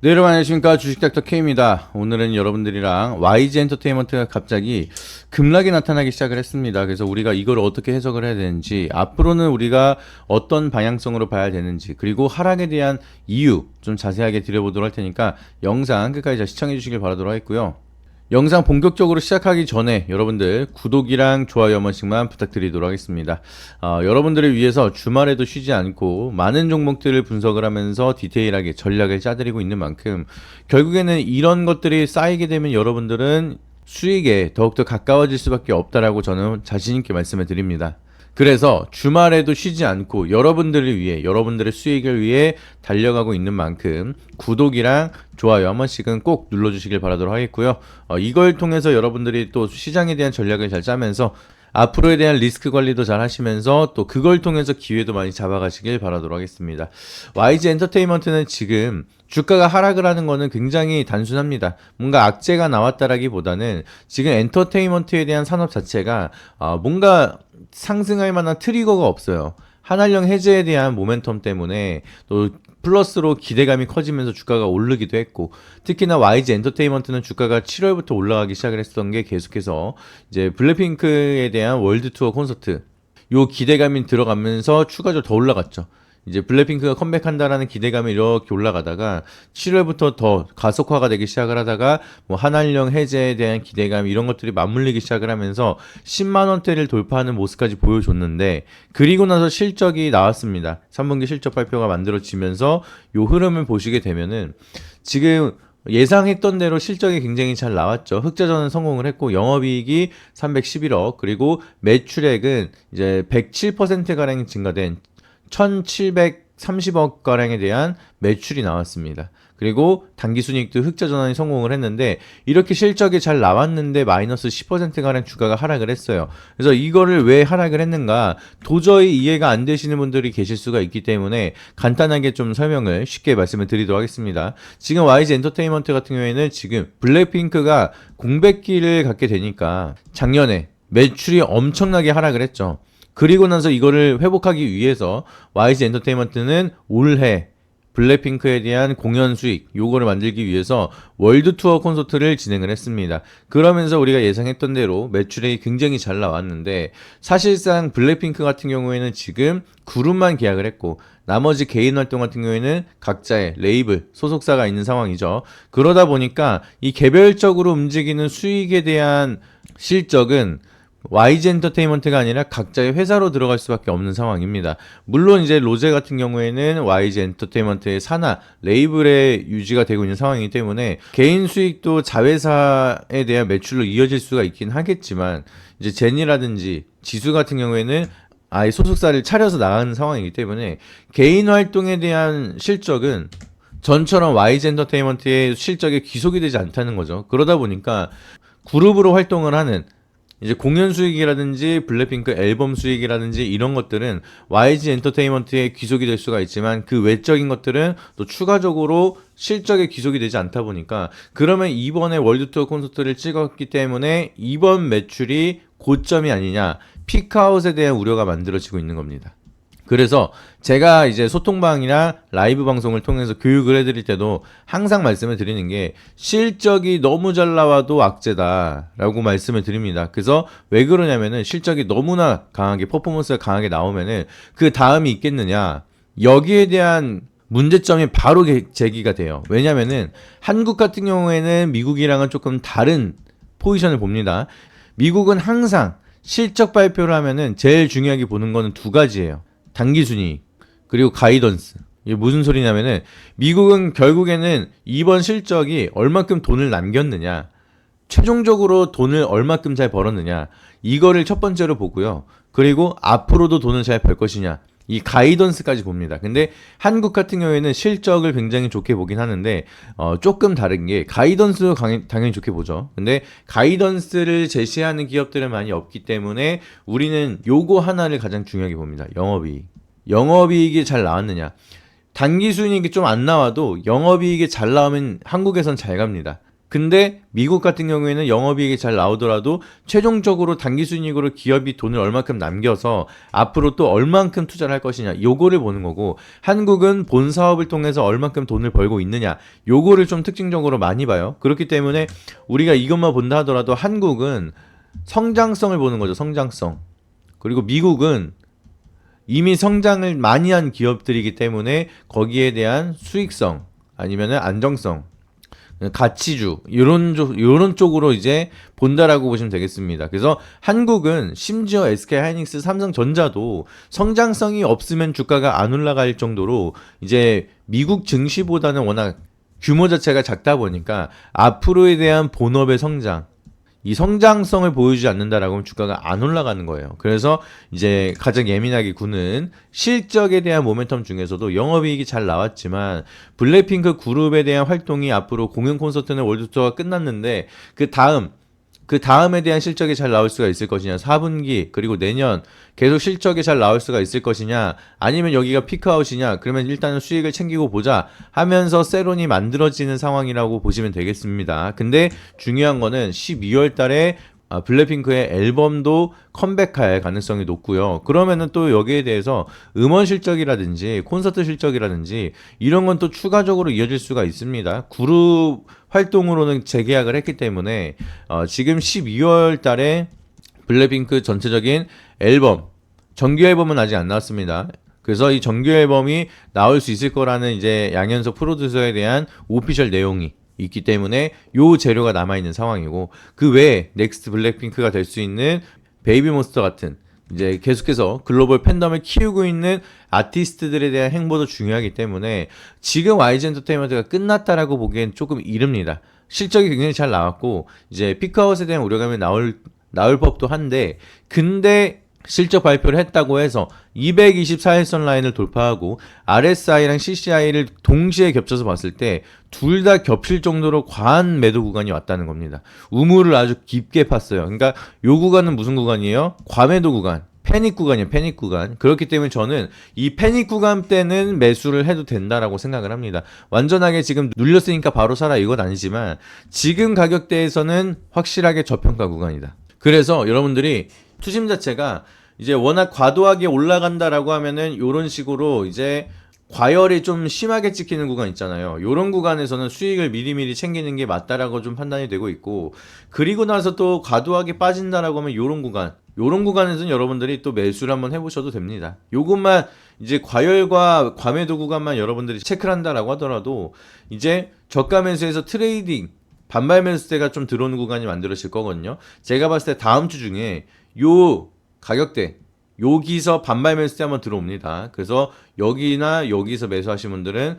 네, 여러분 안녕하십니까. 주식닥터 K입니다. 오늘은 여러분들이랑 YG 엔터테인먼트가 갑자기 급락이 나타나기 시작을 했습니다. 그래서 우리가 이걸 어떻게 해석을 해야 되는지, 앞으로는 우리가 어떤 방향성으로 봐야 되는지, 그리고 하락에 대한 이유 좀 자세하게 들여보도록 할 테니까 영상 끝까지 시청해 주시길 바라도록 하겠고요. 영상 본격적으로 시작하기 전에 여러분들 구독이랑 좋아요 한 번씩만 부탁드리도록 하겠습니다. 여러분들을 위해서 주말에도 쉬지 않고 많은 종목들을 분석을 하면서 디테일하게 전략을 짜드리고 있는 만큼 결국에는 이런 것들이 쌓이게 되면 여러분들은 수익에 더욱더 가까워질 수밖에 없다라고 저는 자신 있게 말씀을 드립니다. 그래서 주말에도 쉬지 않고 여러분들을 위해, 여러분들의 수익을 위해 달려가고 있는 만큼 구독이랑 좋아요 한 번씩은 꼭 눌러주시길 바라도록 하겠고요. 이걸 통해서 여러분들이 또 시장에 대한 전략을 잘 짜면서 앞으로에 대한 리스크 관리도 잘 하시면서 또 그걸 통해서 기회도 많이 잡아가시길 바라도록 하겠습니다. YG 엔터테인먼트는 지금 주가가 하락을 하는 거는 굉장히 단순합니다. 뭔가 악재가 나왔다라기보다는 지금 엔터테인먼트에 대한 산업 자체가 뭔가 상승할 만한 트리거가 없어요. 한한령 해제에 대한 모멘텀 때문에 또 플러스로 기대감이 커지면서 주가가 오르기도 했고, 특히나 YG 엔터테인먼트는 주가가 7월부터 올라가기 시작을 했던 게 계속해서 이제 블랙핑크에 대한 월드 투어 콘서트 요 기대감이 들어가면서 추가적으로 더 올라갔죠. 이제 블랙핑크가 컴백한다라는 기대감이 이렇게 올라가다가 7월부터 더 가속화가 되기 시작을 하다가 뭐 한한령 해제에 대한 기대감 이런 것들이 맞물리기 시작을 하면서 10만 원대를 돌파하는 모습까지 보여줬는데, 그리고 나서 실적이 나왔습니다. 3분기 실적 발표가 만들어지면서 요 흐름을 보시게 되면은 지금 예상했던 대로 실적이 굉장히 잘 나왔죠. 흑자전은 성공을 했고 영업이익이 311억, 그리고 매출액은 이제 107%가량 증가된 1730억 가량에 대한 매출이 나왔습니다. 그리고 당기순이익도 흑자 전환이 성공을 했는데, 이렇게 실적이 잘 나왔는데 마이너스 10%가량 주가가 하락을 했어요. 그래서 이거를 왜 하락을 했는가 도저히 이해가 안 되시는 분들이 계실 수가 있기 때문에 간단하게 좀 설명을 쉽게 말씀을 드리도록 하겠습니다. 지금 YG 엔터테인먼트 같은 경우에는 지금 블랙핑크가 공백기를 갖게 되니까 작년에 매출이 엄청나게 하락을 했죠. 그리고 나서 이거를 회복하기 위해서 YG 엔터테인먼트는 올해 블랙핑크에 대한 공연 수익 요거를 만들기 위해서 월드 투어 콘서트를 진행을 했습니다. 그러면서 우리가 예상했던 대로 매출이 굉장히 잘 나왔는데, 사실상 블랙핑크 같은 경우에는 지금 그룹만 계약을 했고 나머지 개인 활동 같은 경우에는 각자의 레이블 소속사가 있는 상황이죠. 그러다 보니까 이 개별적으로 움직이는 수익에 대한 실적은 YG 엔터테인먼트가 아니라 각자의 회사로 들어갈 수밖에 없는 상황입니다. 물론 이제 로제 같은 경우에는 YG 엔터테인먼트의 산하 레이블에 유지가 되고 있는 상황이기 때문에 개인 수익도 자회사에 대한 매출로 이어질 수가 있긴 하겠지만, 이제 제니라든지 지수 같은 경우에는 아예 소속사를 차려서 나가는 상황이기 때문에 개인 활동에 대한 실적은 전처럼 YG 엔터테인먼트의 실적에 귀속이 되지 않다는 거죠. 그러다 보니까 그룹으로 활동을 하는 이제 공연 수익이라든지 블랙핑크 앨범 수익이라든지 이런 것들은 YG 엔터테인먼트에 귀속이 될 수가 있지만, 그 외적인 것들은 또 추가적으로 실적에 귀속이 되지 않다 보니까, 그러면 이번에 월드투어 콘서트를 찍었기 때문에 이번 매출이 고점이 아니냐, 피크아웃에 대한 우려가 만들어지고 있는 겁니다. 그래서 제가 이제 소통방이나 라이브 방송을 통해서 교육을 해드릴 때도 항상 말씀을 드리는 게, 실적이 너무 잘 나와도 악재다 라고 말씀을 드립니다. 그래서 왜 그러냐면은 실적이 너무나 강하게 퍼포먼스가 강하게 나오면은 그 다음이 있겠느냐, 여기에 대한 문제점이 바로 제기가 돼요. 왜냐면은 한국 같은 경우에는 미국이랑은 조금 다른 포지션을 봅니다. 미국은 항상 실적 발표를 하면은 제일 중요하게 보는 거는 두 가지예요. 당기순이익 그리고 가이던스. 이게 무슨 소리냐면은 미국은 결국에는 이번 실적이 얼마큼 돈을 남겼느냐, 최종적으로 돈을 얼마큼 잘 벌었느냐, 이거를 첫 번째로 보고요. 그리고 앞으로도 돈을 잘 벌 것이냐, 이 가이던스까지 봅니다. 근데 한국 같은 경우에는 실적을 굉장히 좋게 보긴 하는데 조금 다른 게, 가이던스도 당연히 좋게 보죠. 근데 가이던스를 제시하는 기업들은 많이 없기 때문에 우리는 요거 하나를 가장 중요하게 봅니다. 영업이익. 영업이익이 잘 나왔느냐. 단기순이익이 좀 안 나와도 영업이익이 잘 나오면 한국에선 잘 갑니다. 근데 미국 같은 경우에는 영업이익이 잘 나오더라도 최종적으로 당기순이익으로 기업이 돈을 얼만큼 남겨서 앞으로 또 얼만큼 투자를 할 것이냐 요거를 보는 거고, 한국은 본 사업을 통해서 얼만큼 돈을 벌고 있느냐 요거를 좀 특징적으로 많이 봐요. 그렇기 때문에 우리가 이것만 본다 하더라도 한국은 성장성을 보는 거죠. 성장성. 그리고 미국은 이미 성장을 많이 한 기업들이기 때문에 거기에 대한 수익성 아니면은 안정성, 가치주 요런 쪽으로 이제 본다라고 보시면 되겠습니다. 그래서 한국은 심지어 SK하이닉스, 삼성전자도 성장성이 없으면 주가가 안 올라갈 정도로 이제 미국 증시보다는 워낙 규모 자체가 작다 보니까 앞으로에 대한 본업의 성장, 이 성장성을 보여주지 않는다라고 하면 주가가 안 올라가는 거예요. 그래서 이제 가장 예민하게 구는 실적에 대한 모멘텀 중에서도 영업이익이 잘 나왔지만 블랙핑크 그룹에 대한 활동이 앞으로 공연 콘서트는 월드투어가 끝났는데 그 다음에 대한 실적이 잘 나올 수가 있을 것이냐, 4분기 그리고 내년 계속 실적이 잘 나올 수가 있을 것이냐, 아니면 여기가 피크아웃이냐, 그러면 일단은 수익을 챙기고 보자 하면서 세론이 만들어지는 상황이라고 보시면 되겠습니다. 근데 중요한 거는 12월 달에 블랙핑크의 앨범도 컴백할 가능성이 높고요. 그러면은 또 여기에 대해서 음원 실적이라든지 콘서트 실적이라든지 이런 건 또 추가적으로 이어질 수가 있습니다. 그룹 활동으로는 재계약을 했기 때문에 지금 12월 달에 블랙핑크 전체적인 앨범, 정규 앨범은 아직 안 나왔습니다. 그래서 이 정규 앨범이 나올 수 있을 거라는 이제 양현석 프로듀서에 대한 오피셜 내용이 있기 때문에 요 재료가 남아있는 상황이고, 그 외에 넥스트 블랙핑크가 될 수 있는 베이비몬스터 같은 이제 계속해서 글로벌 팬덤을 키우고 있는 아티스트들에 대한 행보도 중요하기 때문에 지금 YG 엔터테인먼트가 끝났다라고 보기엔 조금 이릅니다. 실적이 굉장히 잘 나왔고 이제 피크아웃에 대한 우려감이 나올 법도 한데, 근데 실적 발표를 했다고 해서 224일선 라인을 돌파하고 RSI랑 CCI를 동시에 겹쳐서 봤을 때 둘 다 겹칠 정도로 과한 매도 구간이 왔다는 겁니다. 우물을 아주 깊게 팠어요. 그러니까 요 구간은 무슨 구간이에요? 과매도 구간. 패닉 구간이에요. 패닉 구간. 그렇기 때문에 저는 이 패닉 구간 때는 매수를 해도 된다라고 생각을 합니다. 완전하게 지금 눌렸으니까 바로 사라 이건 아니지만 지금 가격대에서는 확실하게 저평가 구간이다. 그래서 여러분들이 투심 자체가 이제 워낙 과도하게 올라간다라고 하면은 요런 식으로 이제 과열이 좀 심하게 찍히는 구간 있잖아요. 요런 구간에서는 수익을 미리미리 챙기는 게 맞다라고 좀 판단이 되고 있고, 그리고 나서 또 과도하게 빠진다라고 하면 요런 구간에서는 여러분들이 또 매수를 한번 해보셔도 됩니다. 요것만 이제 과열과 과매도 구간만 여러분들이 체크를 한다라고 하더라도 이제 저가 매수에서 트레이딩 반발 매수대가 좀 들어오는 구간이 만들어질 거거든요. 제가 봤을 때 다음 주 중에 요 가격대 여기서 반발 매수대 한번 들어옵니다. 그래서 여기나 여기서 매수하신 분들은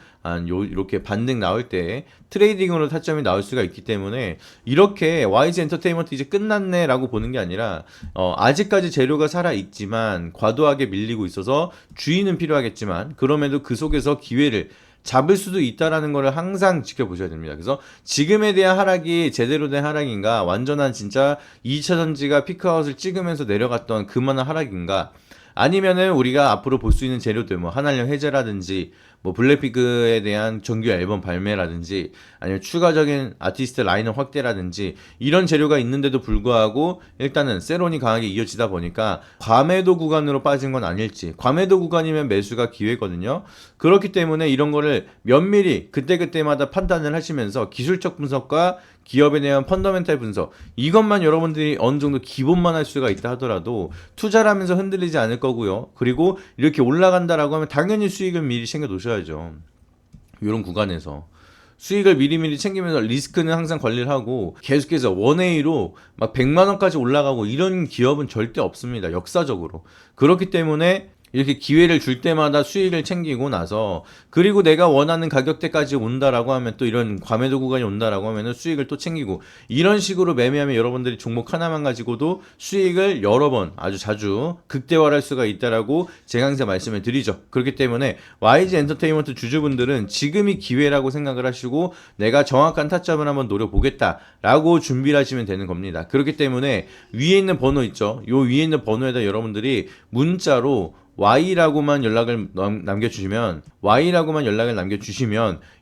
이렇게 반등 나올 때 트레이딩으로 타점이 나올 수가 있기 때문에 이렇게 YG 엔터테인먼트 이제 끝났네 라고 보는 게 아니라 아직까지 재료가 살아있지만 과도하게 밀리고 있어서 주의는 필요하겠지만 그럼에도 그 속에서 기회를 잡을 수도 있다라는 거를 항상 지켜보셔야 됩니다. 그래서 지금에 대한 하락이 제대로 된 하락인가, 완전한 진짜 2차 전지가 피크아웃을 찍으면서 내려갔던 그만한 하락인가, 아니면은 우리가 앞으로 볼 수 있는 재료들 뭐 한한령 해제라든지 뭐 블랙핑크에 대한 정규 앨범 발매라든지 아니면 추가적인 아티스트 라인업 확대라든지 이런 재료가 있는데도 불구하고 일단은 세론이 강하게 이어지다 보니까 과매도 구간으로 빠진 건 아닐지, 과매도 구간이면 매수가 기회거든요. 그렇기 때문에 이런 거를 면밀히 그때그때마다 판단을 하시면서 기술적 분석과 기업에 대한 펀더멘탈 분석, 이것만 여러분들이 어느 정도 기본만 할 수가 있다 하더라도 투자를 하면서 흔들리지 않을 거고요. 그리고 이렇게 올라간다라고 하면 당연히 수익은 미리 챙겨 놓으셔야죠. 이런 구간에서 수익을 미리미리 챙기면서 리스크는 항상 관리를 하고 계속해서 원웨이로 막 100만 원까지 올라가고 이런 기업은 절대 없습니다. 역사적으로. 그렇기 때문에 이렇게 기회를 줄 때마다 수익을 챙기고 나서, 그리고 내가 원하는 가격대까지 온다라고 하면 또 이런 과매도 구간이 온다라고 하면은 수익을 또 챙기고, 이런 식으로 매매하면 여러분들이 종목 하나만 가지고도 수익을 여러 번 아주 자주 극대화할 수가 있다라고 제가 항상 말씀을 드리죠. 그렇기 때문에 YG 엔터테인먼트 주주분들은 지금이 기회라고 생각을 하시고 내가 정확한 타점을 한번 노려보겠다라고 준비를 하시면 되는 겁니다. 그렇기 때문에 위에 있는 번호 있죠. 요 위에 있는 번호에다 여러분들이 문자로 Y라고만 연락을 남겨주시면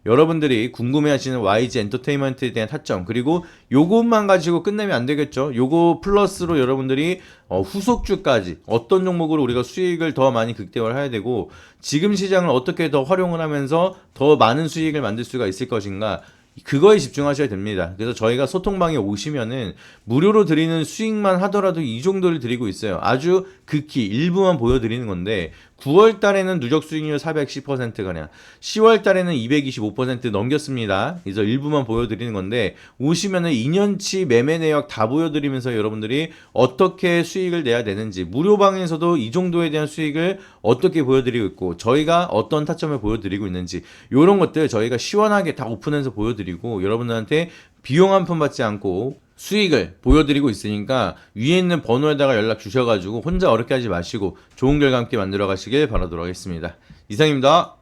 여러분들이 궁금해하시는 YG 엔터테인먼트에 대한 타점, 그리고 요것만 가지고 끝내면 안 되겠죠. 요거 플러스로 여러분들이 후속주까지 어떤 종목으로 우리가 수익을 더 많이 극대화를 해야 되고, 지금 시장을 어떻게 더 활용을 하면서 더 많은 수익을 만들 수가 있을 것인가, 그거에 집중하셔야 됩니다. 그래서 저희가 소통방에 오시면은 무료로 드리는 수익만 하더라도 이 정도를 드리고 있어요. 아주 극히 일부만 보여드리는 건데, 9월 달에는 누적 수익률 410%가량, 10월 달에는 225% 넘겼습니다. 그래서 일부만 보여드리는 건데, 오시면은 2년치 매매 내역 다 보여드리면서 여러분들이 어떻게 수익을 내야 되는지, 무료방에서도 이 정도에 대한 수익을 어떻게 보여드리고 있고, 저희가 어떤 타점을 보여드리고 있는지, 이런 것들 저희가 시원하게 다 오픈해서 보여드리고, 여러분들한테 비용 한 푼 받지 않고 수익을 보여드리고 있으니까 위에 있는 번호에다가 연락 주셔가지고 혼자 어렵게 하지 마시고 좋은 결과 함께 만들어 가시길 바라도록 하겠습니다. 이상입니다.